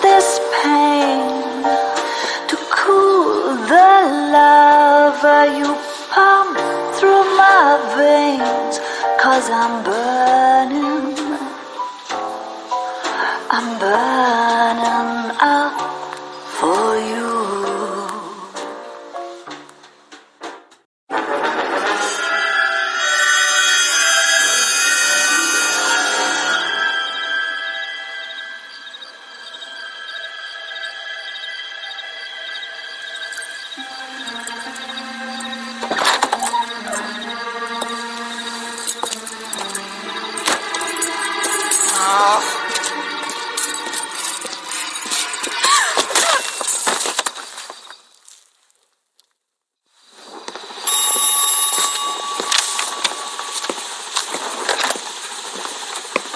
This pain to cool the lava you pump through my veins, 'cause I'm burning up for you.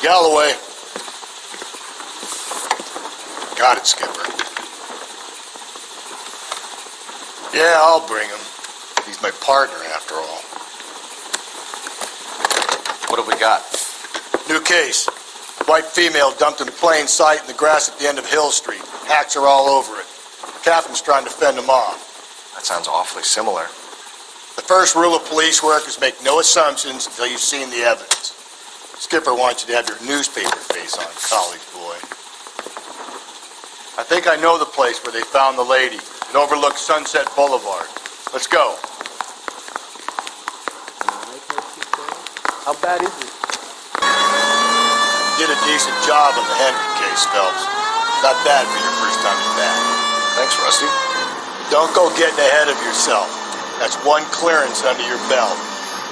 Galloway. Got it, Skipper. Yeah, I'll bring him. He's my partner, after all. What have we got? New case. White female dumped in plain sight in the grass at the end of Hill Street. Hacks are all over it. Captain's trying to fend them off. That sounds awfully similar. The first rule of police work is make no assumptions until you've seen the evidence. Skipper wants you to have your newspaper face on, college boy. I think I know the place where they found the lady. It overlooks Sunset Boulevard. Let's go. How bad is it? You did a decent job on the Henry case, Phelps. Not bad for your first time in back. Thanks, Rusty. Don't go getting ahead of yourself. That's one clearance under your belt.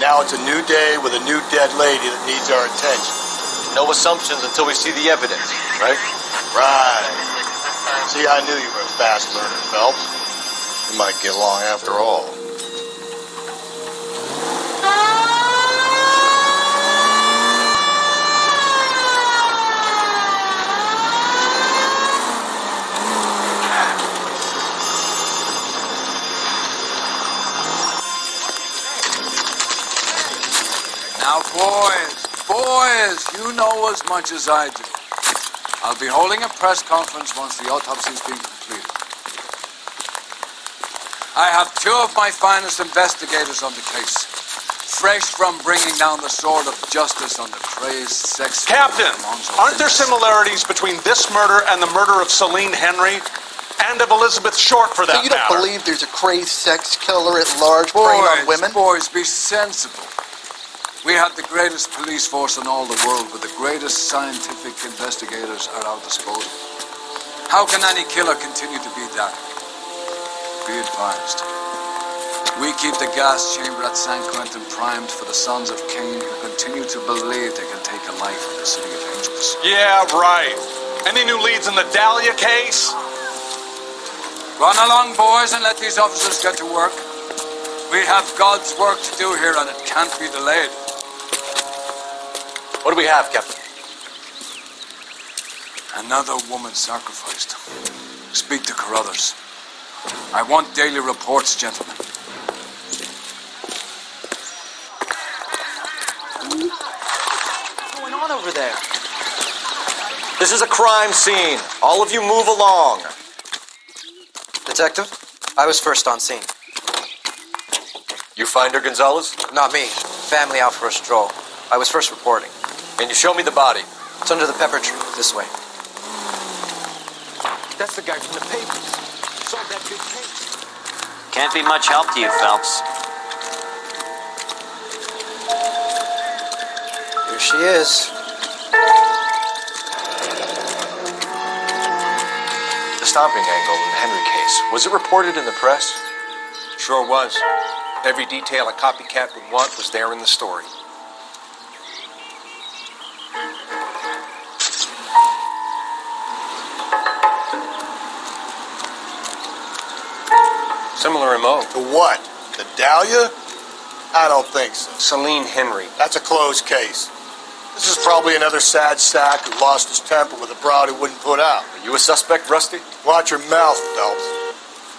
Now it's a new day with a new dead lady that needs our attention. No assumptions until we see the evidence, right? Right. See, I knew you were a fast learner, Phelps. We might get along after all. Now, boys, you know as much as I do. I'll be holding a press conference once the autopsy's been completed. I have two of my finest investigators on the case, fresh from bringing down the sword of justice on the crazed sex... Captain, aren't there similarities between this murder and the murder of Celine Henry? And of Elizabeth Short, for that So you don't matter? believe there's a crazed sex killer at large preying on women? Boys, be sensible. We have the greatest police force in all the world, with the greatest scientific investigators at our disposal. How can any killer continue to be that? Be advised. We keep the gas chamber at San Quentin primed for the sons of Cain who continue to believe they can take a life in the city of angels. Yeah, right. Any new leads in the Dahlia case? Run along, boys, and let these officers get to work. We have God's work to do here, and it can't be delayed. What do we have, Captain? Another woman sacrificed. Speak to Carruthers. I want daily reports, gentlemen. What's going on over there? This is a crime scene. All of you move along. Detective, I was first on scene. You find her, Gonzalez? Not me. Family out for a stroll. I was first reporting. Can you show me the body? It's under the pepper tree, this way. That's the guy from the papers. Sold that big case. Can't be much help to you, Phelps. Here she is. The stomping angle in the Henry case, was it reported in the press? Sure was. Every detail a copycat would want was there in the story. Similar MO. To what? The Dahlia? I don't think so. Celine Henry. That's a closed case. This is probably another sad sack who lost his temper with a broad he wouldn't put out. Are you a suspect, Rusty? Watch your mouth, Phelps.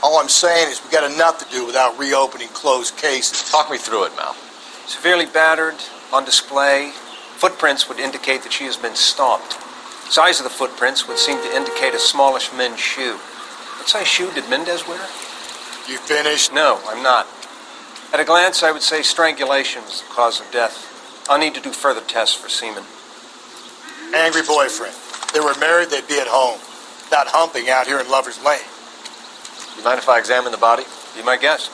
All I'm saying is we got enough to do without reopening closed cases. Talk me through it, Mal. Severely battered, on display, Footprints would indicate that she has been stalked. Size of the footprints would seem to indicate a smallish men's shoe. What size shoe did Mendez wear? You finished? No, I'm not. At a glance, I would say strangulation was the cause of death. I'll need to do further tests for semen. Angry boyfriend. They were married, they'd be at home. Not humping out here in Lover's Lane. You mind if I examine the body? Be my guest.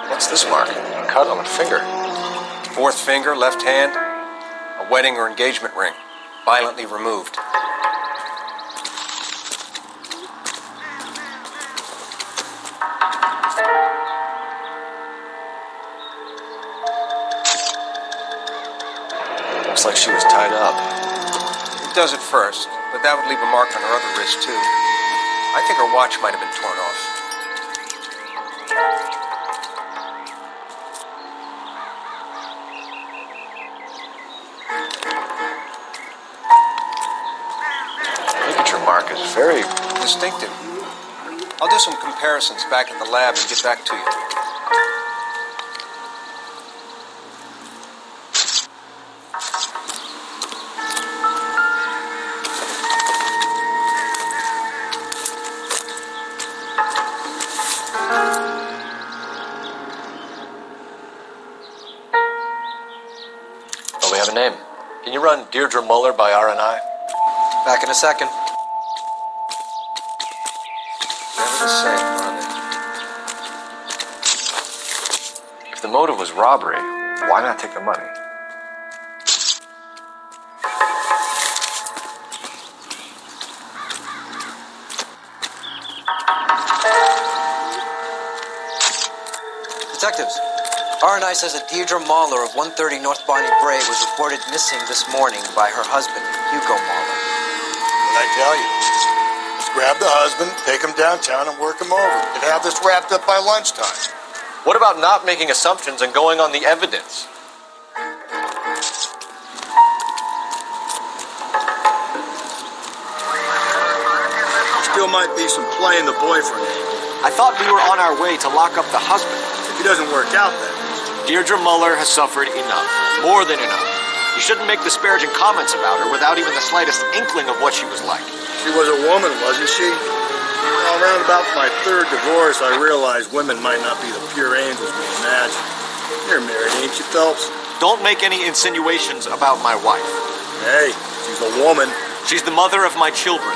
What's this mark? A cut on a finger. Fourth finger, left hand. A wedding or engagement ring. Violently removed. Looks like she was tied up. It does at first, but that would leave a mark on her other wrist, too. I think her watch might have been torn off. Signature mark is very Distinctive. I'll do some comparisons back at the lab and get back to you. Oh, we have a name. Can you run Deirdre Muller by RNI? Back in a second. Never the same, are they? If the motive was robbery, why not take the money? Detectives, RNI says that Deirdre Moller of 130 North Bonnie Bray was reported missing this morning by her husband, Hugo Moller. What'd I tell you? Just grab the husband, take him downtown, and work him over. And have this wrapped up by lunchtime. What about not making assumptions and going on the evidence? Still might be some play in the boyfriend. I thought we were on our way to lock up the husband. If he doesn't work out, then. Deirdre Muller has suffered enough. More than enough. You shouldn't make disparaging comments about her without even the slightest inkling of what she was like. She was a woman, wasn't she? Well, around about my third divorce, I realized women might not be the pure angels we imagine. You're married, ain't you, Phelps? Don't make any insinuations about my wife. Hey, she's a woman. She's the mother of my children.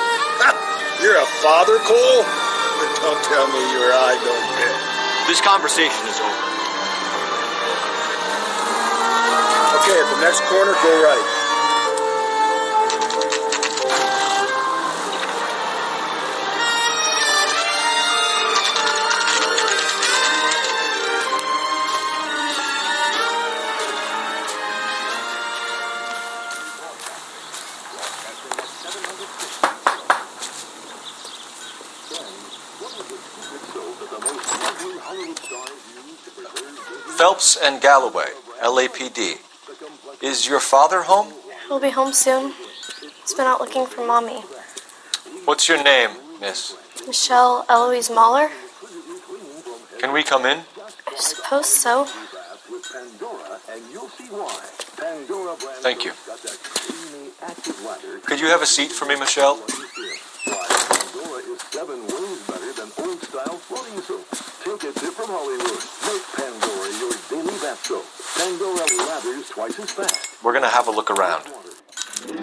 You're a father, Cole? Then don't tell me your eye don't fit. This conversation is over. Okay, at the next corner, go right. Phelps and Galloway, LAPD. Is your father home? He'll be home soon. He's been out looking for Mommy. What's your name, miss? Michelle Eloise Moller? Can we come in? I suppose so. Thank you. Could you have a seat for me, Michelle? Take a tip from Hollywood. Make Pandora your daily bath soap. Pandora lathers twice as fast. We're gonna have a look around. He'll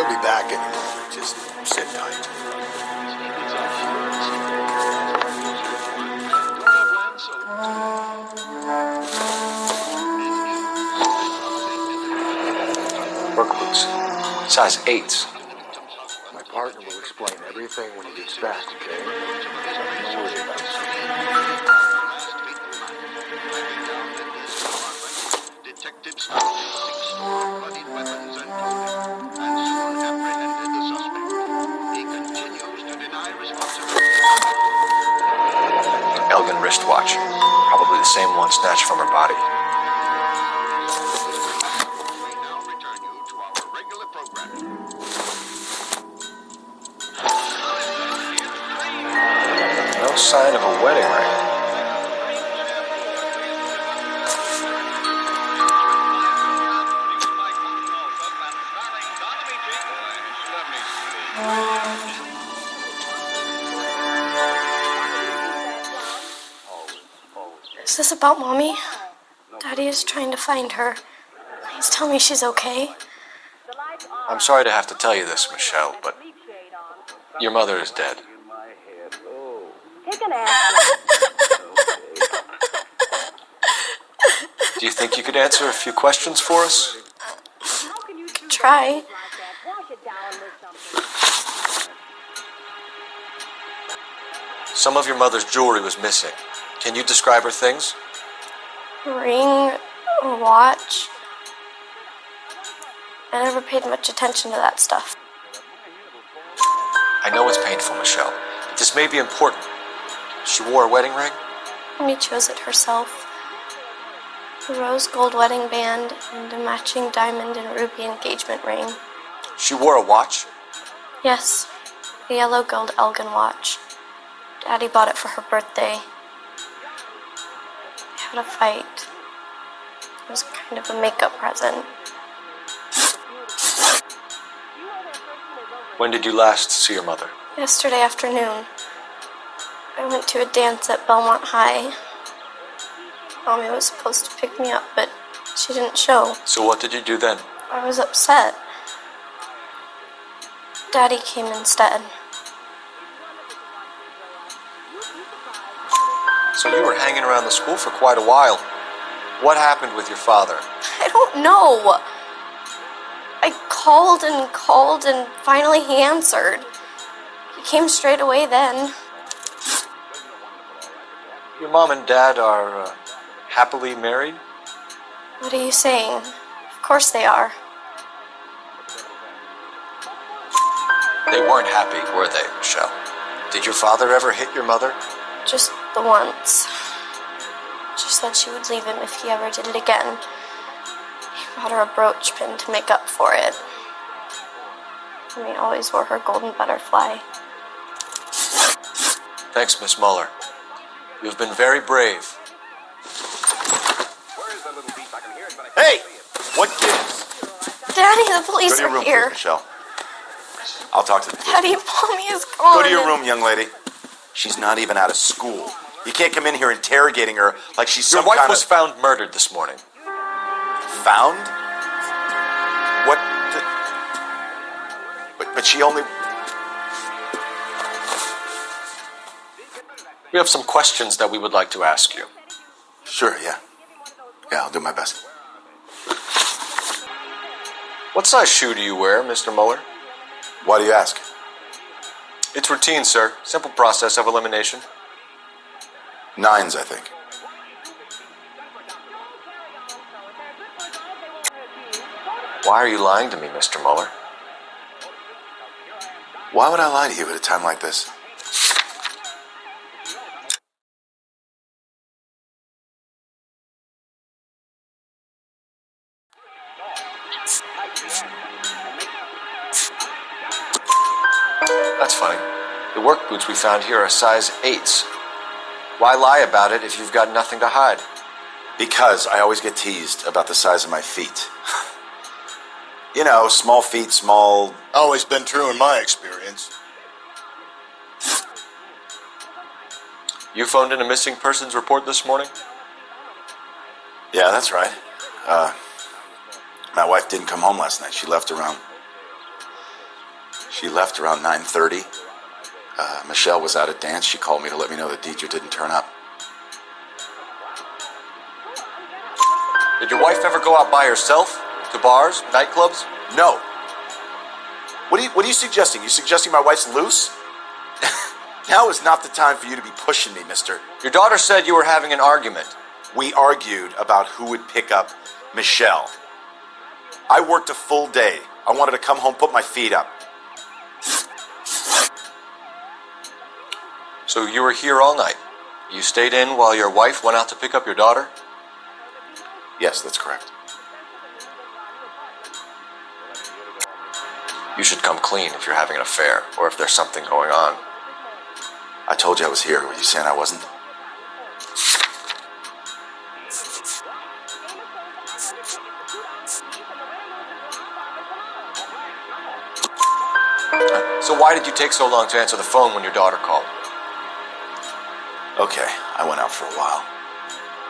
be back in a moment. Just sit tight. Work boots. Size 8s. My partner will explain everything when he gets back, okay? Detectives found 6 bloodied weapons and soon apprehended the suspect. He continues to deny responsibility. Elgin wristwatch. Probably the same one snatched from her body. No sign of a wedding ring. Is this about Mommy? Daddy is trying to find her. Please tell me she's okay. I'm sorry to have to tell you this, Michelle, but your mother is dead. Do you think you could answer a few questions for us? Could try. Some of your mother's jewelry was missing. Can you describe her things? Ring, a watch. I never paid much attention to that stuff. I know it's painful, Michelle, but this may be important. She wore a wedding ring? Mommy chose it herself. A rose gold wedding band and a matching diamond and ruby engagement ring. She wore a watch? Yes, a yellow gold Elgin watch. Daddy bought it for her birthday. They had a fight. It was kind of a makeup present. When did you last see your mother? Yesterday afternoon. I went to a dance at Belmont High. Mommy was supposed to pick me up, but she didn't show. So what did you do then? I was upset. Daddy came instead. So you were hanging around the school for quite a while. What happened with your father? I don't know. I called and finally he answered. He came straight away then. Your mom and dad are happily married? What are you saying? Of course they are. They weren't happy, were they, Michelle? Did your father ever hit your mother? Just the once. She said she would leave him if he ever did it again. He bought her a brooch pin to make up for it. And he always wore her golden butterfly. Thanks, Miss Moller. You've been very brave. Hey! What gives? Daddy, the police Go to your are room, here. please, Michelle. I'll talk to the police. Daddy, Mommy is gone. Go to your room, young lady. She's not even out of school. You can't come in here interrogating her like she's Your some wife kind was of... found murdered this morning. Found? What? But she only... We have some questions that we would like to ask you. Sure, yeah. Yeah, I'll do my best. What size shoe do you wear, Mr. Moller? Why do you ask? It's routine, sir. Simple process of elimination. 9s, I think. Why are you lying to me, Mr. Moller? Why would I lie to you at a time like this? That's funny. The work boots we found here are size 8s. Why lie about it if you've got nothing to hide? Because I always get teased about the size of my feet. You know, small feet, small... Always been true in my experience. You phoned in a missing persons report this morning? Yeah, that's right. My wife didn't come home last night. She left around 9:30. Michelle was out at dance. She called me to let me know that Deidre didn't turn up. Did your wife ever go out by herself? To bars? Nightclubs? No. What are you suggesting? You suggesting my wife's loose? Now is not the time for you to be pushing me, mister. Your daughter said you were having an argument. We argued about who would pick up Michelle. I worked a full day. I wanted to come home, put my feet up. So you were here all night. You stayed in while your wife went out to pick up your daughter? Yes, that's correct. You should come clean if you're having an affair, or if there's something going on. I told you I was here. Were you saying I wasn't? So why did you take so long to answer the phone when your daughter called? Okay, I went out for a while.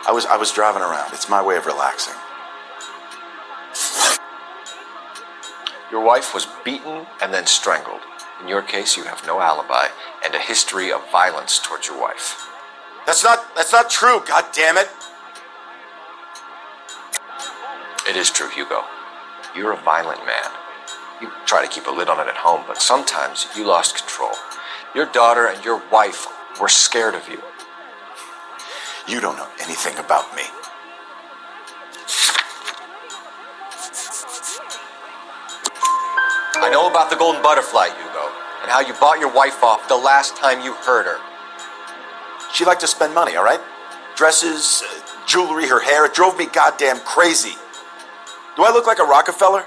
I was driving around. It's my way of relaxing. Your wife was beaten and then strangled. In your case, you have no alibi and a history of violence towards your wife. That's not true, god damn it. It is true, Hugo. You're a violent man. You try to keep a lid on it at home, but sometimes you lost control. Your daughter and your wife were scared of you. You don't know anything about me. I know about the golden butterfly, Hugo, and how you bought your wife off the last time you heard her. She liked to spend money, all right? Dresses, jewelry, her hair. It drove me goddamn crazy. Do I look like a Rockefeller?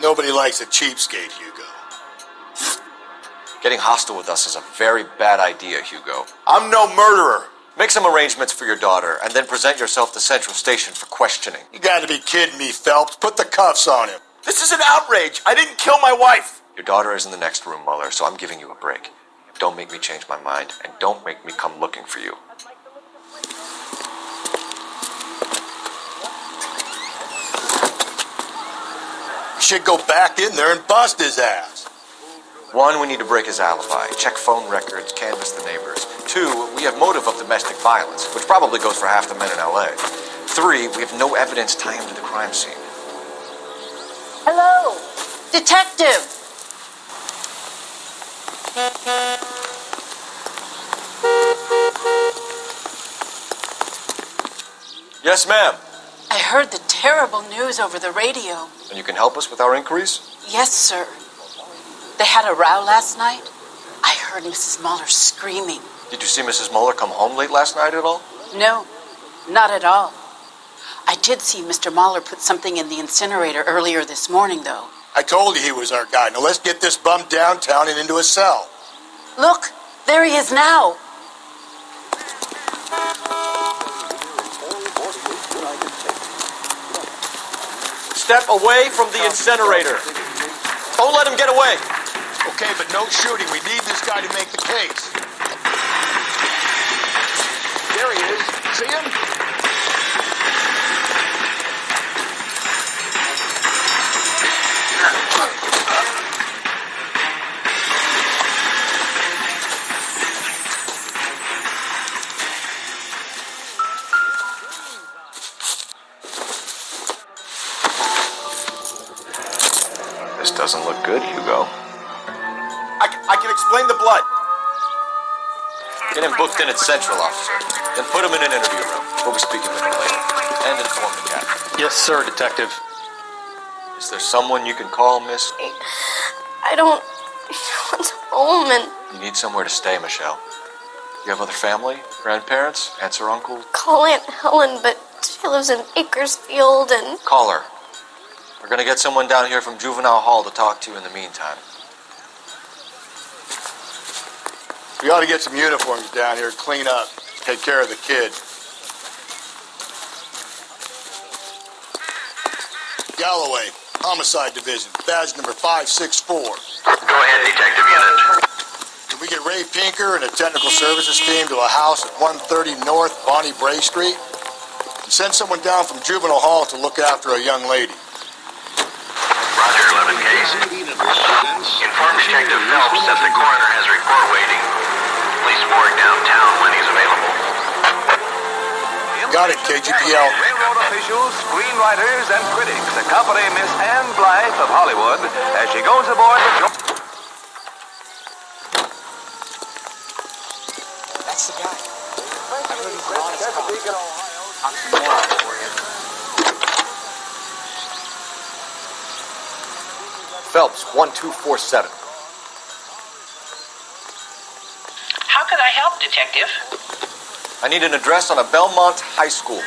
Nobody likes a cheapskate, Hugo. Getting hostile with us is a very bad idea, Hugo. I'm no murderer. Make some arrangements for your daughter, and then present yourself to Central Station for questioning. You gotta be kidding me, Phelps. Put the cuffs on him. This is an outrage. I didn't kill my wife. Your daughter is in the next room, Muller, so I'm giving you a break. Don't make me change my mind, and don't make me come looking for you. We should go back in there and bust his ass. 1, we need to break his alibi. Check phone records, canvass the neighbors. 2, we have motive of domestic violence, which probably goes for half the men in LA. 3, we have no evidence tying him to the crime scene. Hello, detective. Yes, ma'am. I heard the terrible news over the radio. And you can help us with our inquiries? Yes, sir. They had a row last night. I heard Mrs. Moller screaming. Did you see Mrs. Moller come home late last night at all? No, not at all. I did see Mr. Moller put something in the incinerator earlier this morning, though. I told you he was our guy. Now let's get this bum downtown and into a cell. Look, there he is now. Step away from the incinerator. Don't let him get away. Okay, but no shooting. We need this guy to make the case. There he is. See him? This doesn't look good, Hugo. I can explain the blood. Get him booked in at Central, officer. Then put him in an interview room. We'll be speaking with him later. And inform the captain. Yes, sir, detective. Is there someone you can call, miss? I don't want home, and You need somewhere to stay, Michelle. You have other family? Grandparents? Aunts or uncles? call Aunt Helen, but she lives in Bakersfield, and Call her. We're gonna get someone down here from Juvenile Hall to talk to you in the meantime. We ought to get some uniforms down here, clean up, take care of the kid. Galloway, Homicide Division, badge number 564. Go ahead, Detective Unit. Can we get Ray Pinker and a technical services team to a house at 130 North Bonnie Bray Street? And send someone down from Juvenile Hall to look after a young lady. Roger, 11 case. Inform Detective Phelps that the coroner has a report waiting. Police morgue downtown when he's available. Got it, KGPL. Railroad officials, screenwriters, and critics accompany Miss Anne Blythe of Hollywood as she goes aboard the... That's the guy. I heard he's an honest cop. Phelps, 1247. How can I help, Detective? I need an address on a Belmont high school.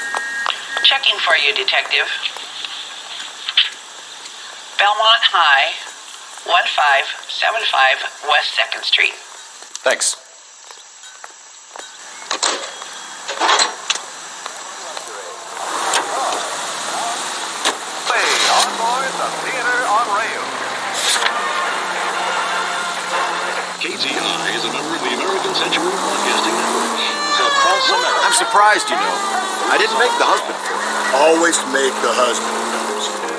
Checking for you, Detective. Belmont High, 1575 West 2nd Street. Thanks. On board the Theater on Rail. KTI is a member of the American Century Broadcasting Network. Across America. I'm surprised, you know. I didn't make the husband. Always make the husband.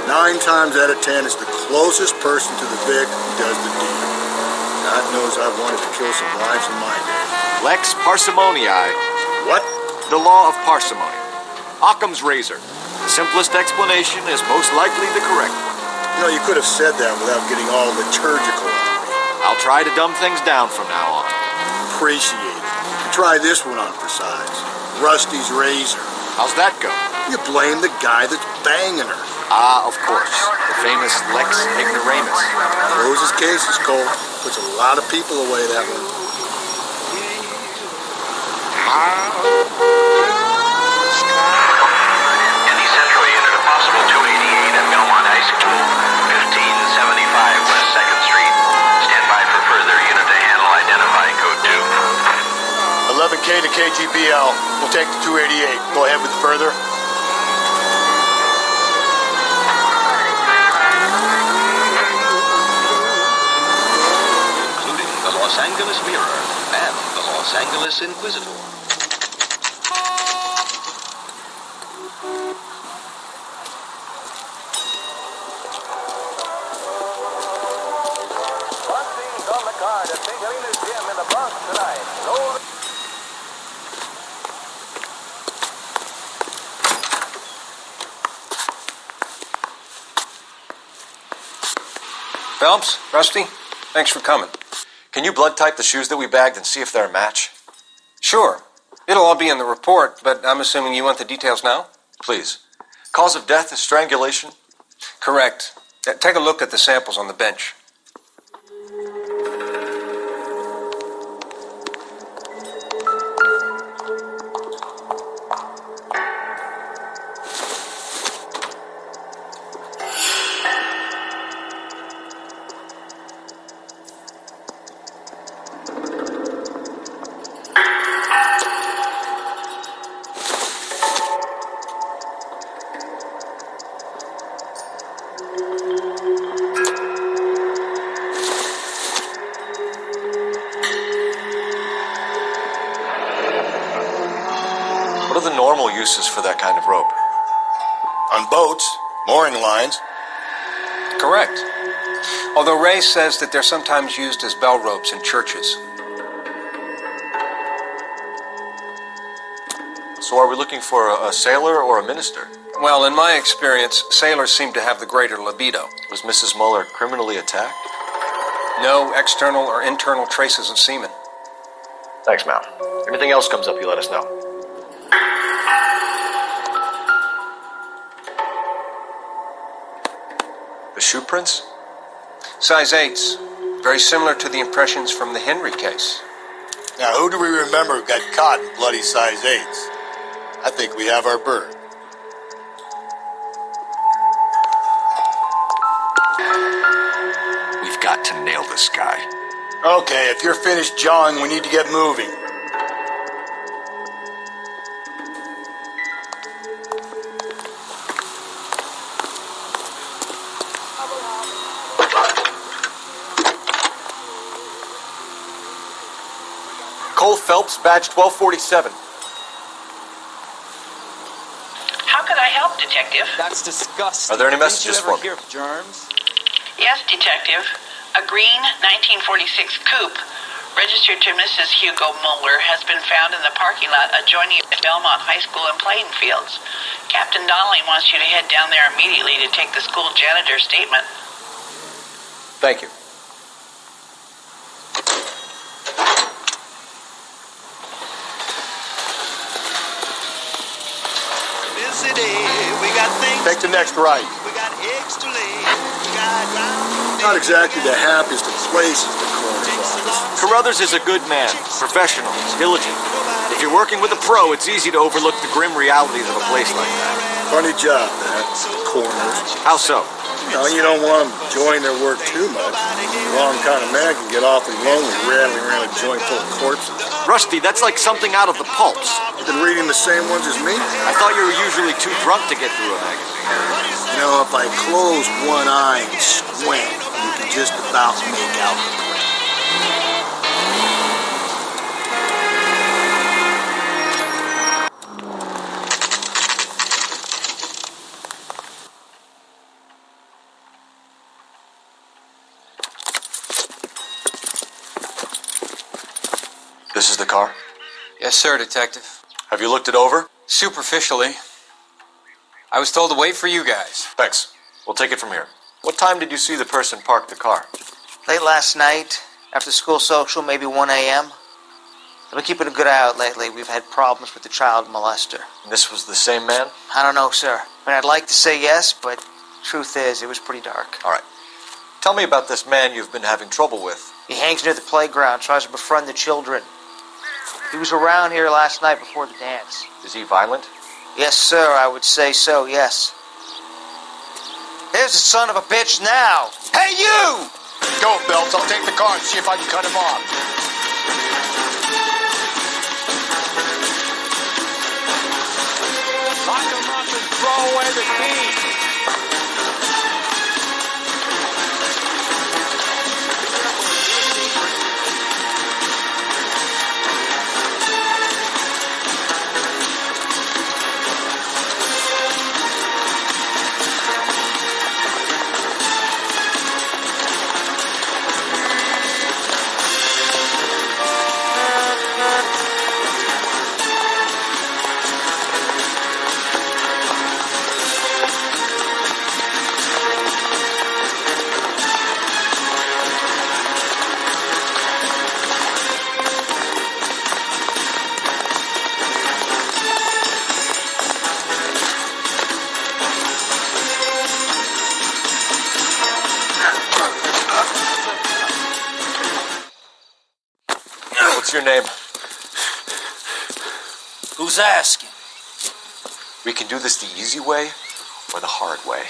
9 times out of 10, it's the closest person to the Vic who does the deed. God knows I've wanted to kill some wives in my day. Lex parsimonii. What? The law of parsimony. Occam's razor. The simplest explanation is most likely the correct one. You know, you could have said that without getting all liturgical on me. I'll try to dumb things down from now on. Appreciate it. Try this one on for size. Rusty's razor. How's that go? You blame the guy that's banging her. Ah, of course. The famous Lex ignoramus. Closes cases, Cole. Puts a lot of people away, that one. Indy Central Unit, a possible 288 at Belmont High School, 1575 West 2nd Street. Stand by for further unit to handle identifying code 2. 11K to KGBL. We'll take the 288. Go ahead with further. Including the Los Angeles Mirror and the Los Angeles Inquisitor. On the card at St. Helena's Gym in the Bronx tonight. Phelps, Rusty, thanks for coming. Can you blood type the shoes that we bagged and see if they're a match? Sure. It'll all be in the report, but I'm assuming you want the details now? Please. Cause of death is strangulation? Correct. Take a look at the samples on the bench. What are the normal uses for that kind of rope? On boats, mooring lines. Correct. Although Ray says that they're sometimes used as bell ropes in churches. So are we looking for a sailor or a minister? Well, in my experience, sailors seem to have the greater libido. Was Mrs. Moller criminally attacked? No external or internal traces of semen. Thanks, Mal. Anything else comes up, you let us know. The shoe prints? Size 8s. Very similar to the impressions from the Henry case. Now, who do we remember got caught in bloody size 8s? I think we have our bird. We've got to nail this guy. Okay, if you're finished jawing, we need to get moving. Cole Phelps, badge 1247. How could I help, Detective? That's disgusting. Are there any messages for me? Didn't you ever hear of germs? Yes, Detective. A green 1946 coupe, registered to Mrs. Hugo Moller, has been found in the parking lot adjoining Belmont High School in Plainfields. Captain Donnelly wants you to head down there immediately to take the school janitor's statement. Thank you. Take the next right. We got eggs to lay. Not exactly the happiest of places, the coroner's office. Carruthers is a good man, professional, diligent. If you're working with a pro, it's easy to overlook the grim realities of a place like that. Funny job, that. Coroners. How so? You don't want them enjoying their work too much. The wrong kind of man can get awfully lonely rattling around a joint full of corpses. Rusty, that's like something out of the pulps. You've been reading the same ones as me? I thought you were usually too drunk to get through a magazine. If I close one eye and squint, you can just about make out the print. This is the car? Yes, sir, Detective. Have you looked it over? Superficially. I was told to wait for you guys. Thanks. We'll take it from here. What time did you see the person park the car? Late last night, after school social, maybe 1 a.m. I've been keeping a good eye out lately. We've had problems with the child molester. And this was the same man? I don't know, sir. I mean, I'd like to say yes, but truth is, it was pretty dark. All right. Tell me about this man you've been having trouble with. He hangs near the playground, tries to befriend the children. He was around here last night before the dance. Is he violent? Yes, sir, I would say so, yes. There's the son of a bitch now. Hey, you! Go, Phelps. I'll take the car and see if I can cut him off. Lock him up and throw away the key. What's your name? Who's asking? We can do this the easy way or the hard way.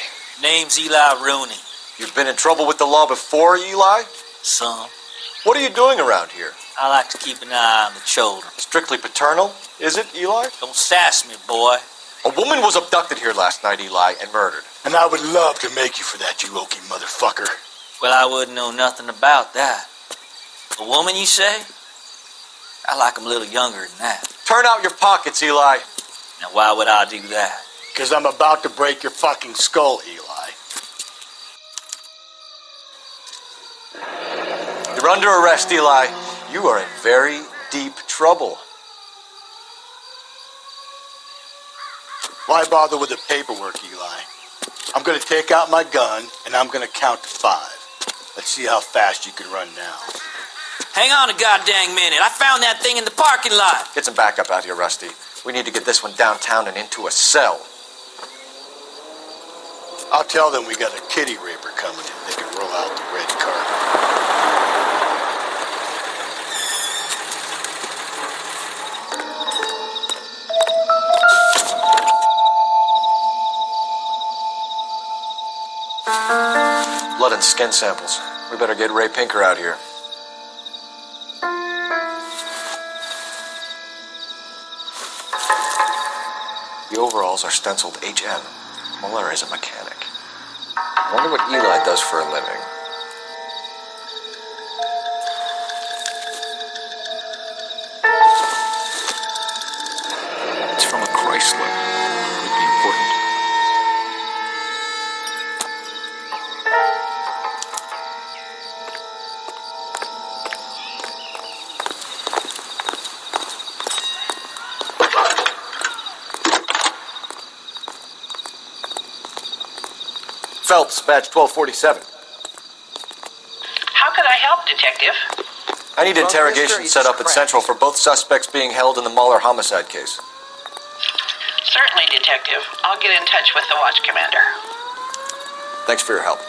Name's Eli Rooney. You've been in trouble with the law before, Eli? Some. What are you doing around here? I like to keep an eye on the children. Strictly paternal, is it, Eli? Don't sass me, boy. A woman was abducted here last night, Eli, and murdered. And I would love to make you for that, you oaky motherfucker. Well, I wouldn't know nothing about that. A woman, you say? I like them a little younger than that. Turn out your pockets, Eli. Now, why would I do that? Because I'm about to break your fucking skull, Eli. You're under arrest, Eli. You are in very deep trouble. Why bother with the paperwork, Eli? I'm going to take out my gun, and I'm going to count to 5. Let's see how fast you can run now. Hang on a goddamn minute. I found that thing in the parking lot. Get some backup out here, Rusty. We need to get this one downtown and into a cell. I'll tell them we got a kitty raper coming in. They can roll out the red carpet. Blood and skin samples. We better get Ray Pinker out here. The overalls are stenciled HM. Moller is a mechanic. I wonder what Eli does for a living. It's from a Chrysler. Would be important. Phelps, badge 1247. How could I help, Detective? I need interrogation set up at Central for both suspects being held in the Moller homicide case. Certainly, Detective. I'll get in touch with the watch commander. Thanks for your help.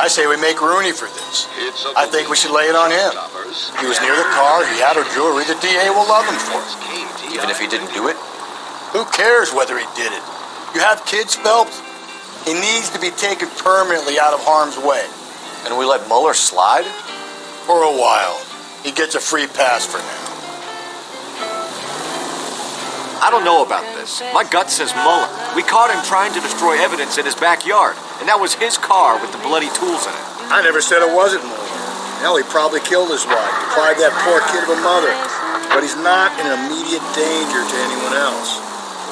I say we make Rooney for this. I think we should lay it on him. He was near the car, he had her jewelry, the DA will love him for it. Even if he didn't do it? Who cares whether he did it? You have kids, Phelps? He needs to be taken permanently out of harm's way. And we let Moller slide? For a while. He gets a free pass for now. I don't know about this. My gut says Moller. We caught him trying to destroy evidence in his backyard, and that was his car with the bloody tools in it. I never said it wasn't Moller. Hell, he probably killed his wife, deprived that poor kid of a mother. But he's not in immediate danger to anyone else.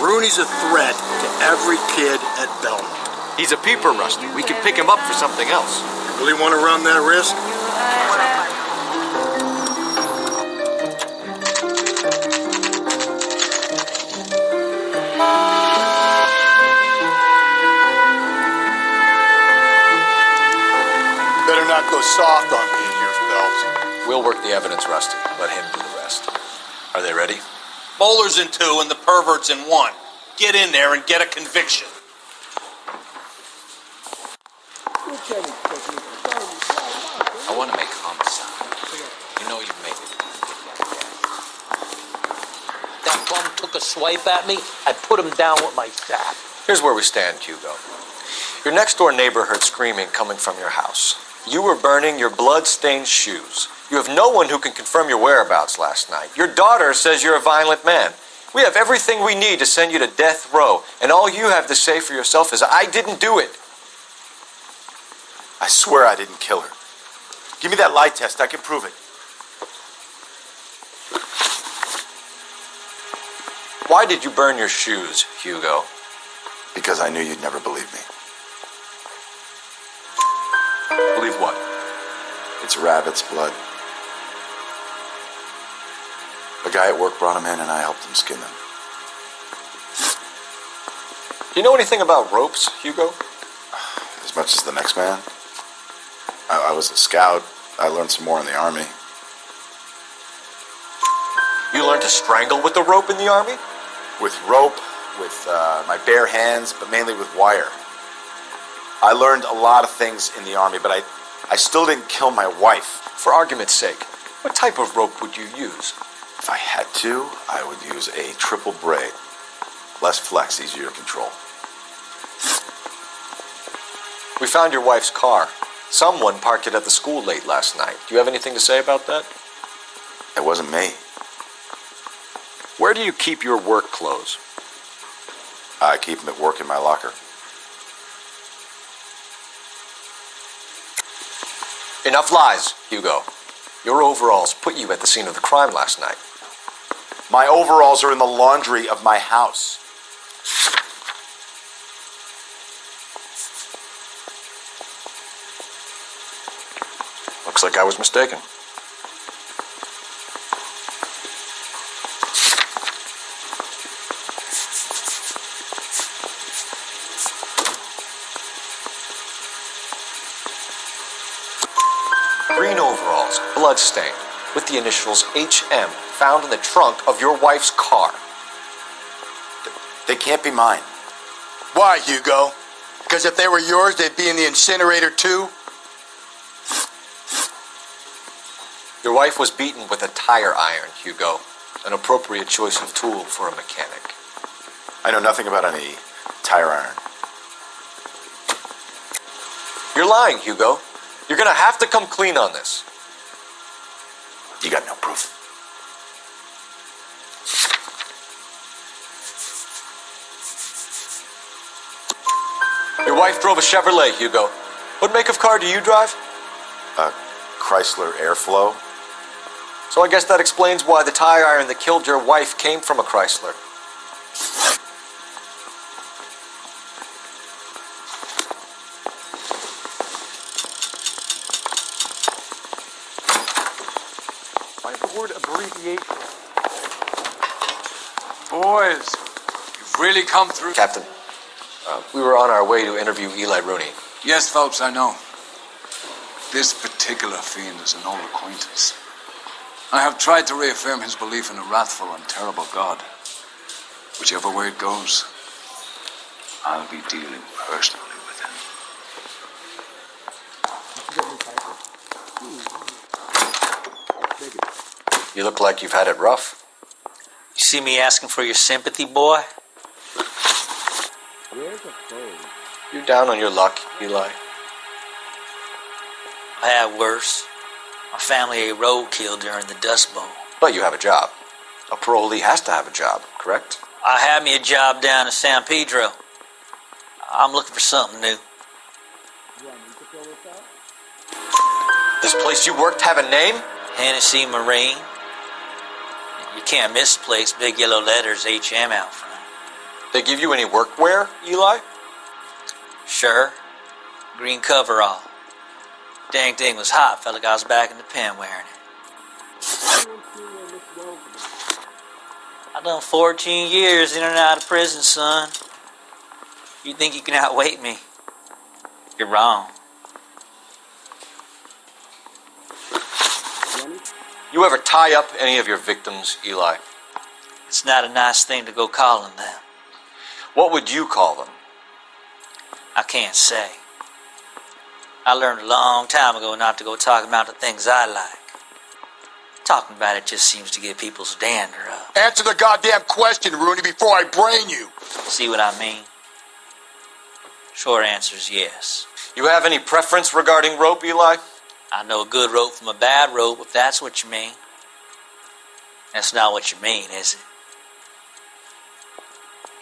Rooney's a threat to every kid at Belmont. He's a peeper, Rusty. We can pick him up for something else. Really want to run that risk? Better not go soft on me here, Phelps. We'll work the evidence, Rusty. Let him do the rest. Are they ready? Moller's in 2 and the pervert's in 1. Get in there and get a conviction. I want to make homicide. You know you've made it. That bum took a swipe at me, I put him down with my staff. Here's where we stand, Hugo. Your next-door neighbor heard screaming coming from your house. You were burning your blood-stained shoes. You have no one who can confirm your whereabouts last night. Your daughter says you're a violent man. We have everything we need to send you to death row, and all you have to say for yourself is, I didn't do it. I swear I didn't kill her. Give me that lie test. I can prove it. Why did you burn your shoes, Hugo? Because I knew you'd never believe me. Believe what? It's rabbit's blood. A guy at work brought him in and I helped him skin them. Do you know anything about ropes, Hugo? As much as the next man. I was a scout. I learned some more in the Army. You learned to strangle with the rope in the Army? With rope, with my bare hands, but mainly with wire. I learned a lot of things in the Army, but I still didn't kill my wife. For argument's sake, what type of rope would you use? If I had to, I would use a triple braid. Less flex, easier to control. We found your wife's car. Someone parked it at the school late last night. Do you have anything to say about that? It wasn't me. Where do you keep your work clothes? I keep them at work in my locker. Enough lies, Hugo. Your overalls put you at the scene of the crime last night. My overalls are in the laundry of my house. Looks like I was mistaken. Green overalls, blood-stained, with the initials HM found in the trunk of your wife's car. They can't be mine. Why, Hugo? Because if they were yours, they'd be in the incinerator too? Your wife was beaten with a tire iron, Hugo. An appropriate choice of tool for a mechanic. I know nothing about any tire iron. You're lying, Hugo. You're gonna have to come clean on this. You got no proof. Your wife drove a Chevrolet, Hugo. What make of car do you drive? A Chrysler Airflow. So I guess that explains why the tire iron that killed your wife came from a Chrysler. Why the word abbreviation? Boys, you've really come through. Captain, we were on our way to interview Eli Rooney. Yes, Phelps, I know. This particular fiend is an old acquaintance. I have tried to reaffirm his belief in a wrathful and terrible God. Whichever way it goes, I'll be dealing personally with him. You look like you've had it rough. You see me asking for your sympathy, boy? You down on your luck, Eli? I had worse. My family ate roadkill during the Dust Bowl. But you have a job. A parolee has to have a job, correct? I had me a job down in San Pedro. I'm looking for something new. This place you worked have a name? Hennessy Marine. You can't miss the place. Big yellow letters, HM out front. They give you any workwear, Eli? Sure. Green coverall. Dang thing was hot. Felt like I was back in the pen wearing it. I done 14 years in and out of prison, son. You think you can outweight me? You're wrong. You ever tie up any of your victims, Eli? It's not a nice thing to go calling them. What would you call them? I can't say. I learned a long time ago not to go talking about the things I like. Talking about it just seems to get people's dander up. Answer the goddamn question, Rooney, before I brain you. See what I mean? Short answer is yes. You have any preference regarding rope, Eli? I know a good rope from a bad rope, if that's what you mean. That's not what you mean, is it?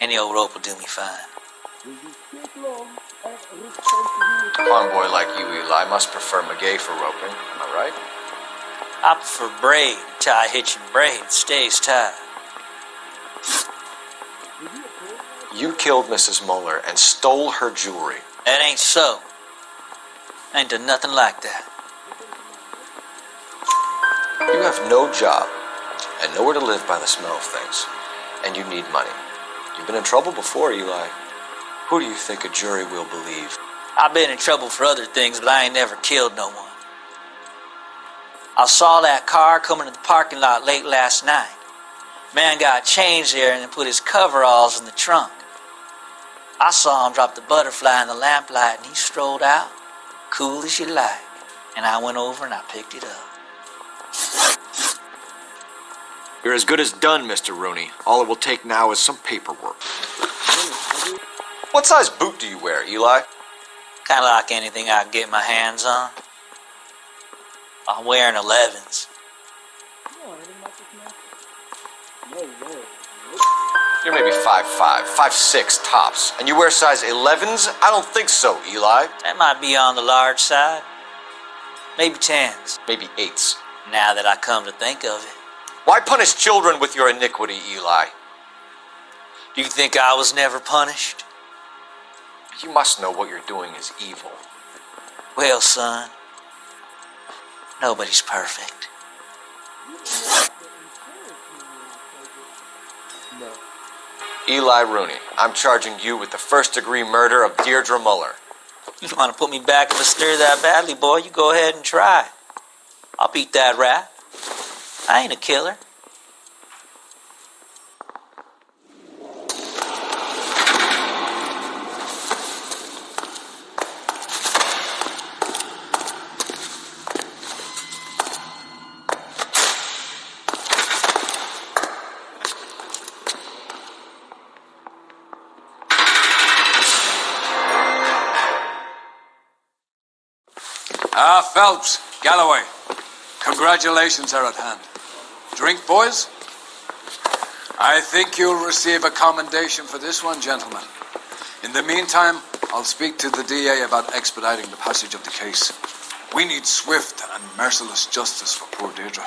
Any old rope will do me fine. A convoy like you, Eli, must prefer McGay for roping. Am I right? I prefer braid. Tie, hitch, and braid. It stays tied. You killed Mrs. Moller and stole her jewelry. That ain't so. I ain't done nothing like that. You have no job and nowhere to live by the smell of things, and you need money. You've been in trouble before, Eli. Who do you think a jury will believe? I've been in trouble for other things, but I ain't never killed no one. I saw that car coming to the parking lot late last night. Man got changed there and then put his coveralls in the trunk. I saw him drop the butterfly in the lamplight and he strolled out, cool as you like. And I went over and I picked it up. You're as good as done, Mr. Rooney. All it will take now is some paperwork. What size boot do you wear, Eli? Kind of like anything I can get my hands on. I'm wearing 11s. You're maybe 5'5", 5'6", tops. And you wear size 11s? I don't think so, Eli. That might be on the large side. Maybe 10s. Maybe 8s. Now that I come to think of it. Why punish children with your iniquity, Eli? Do you think I was never punished? You must know what you're doing is evil. Well, son, nobody's perfect. Eli Rooney, I'm charging you with the first-degree murder of Deirdre Muller. You want to put me back in the stir that badly, boy? You go ahead and try. I'll beat that rap. I ain't a killer. Phelps, Galloway, congratulations are at hand. Drink, boys? I think you'll receive a commendation for this one, gentlemen. In the meantime, I'll speak to the DA about expediting the passage of the case. We need swift and merciless justice for poor Deirdre.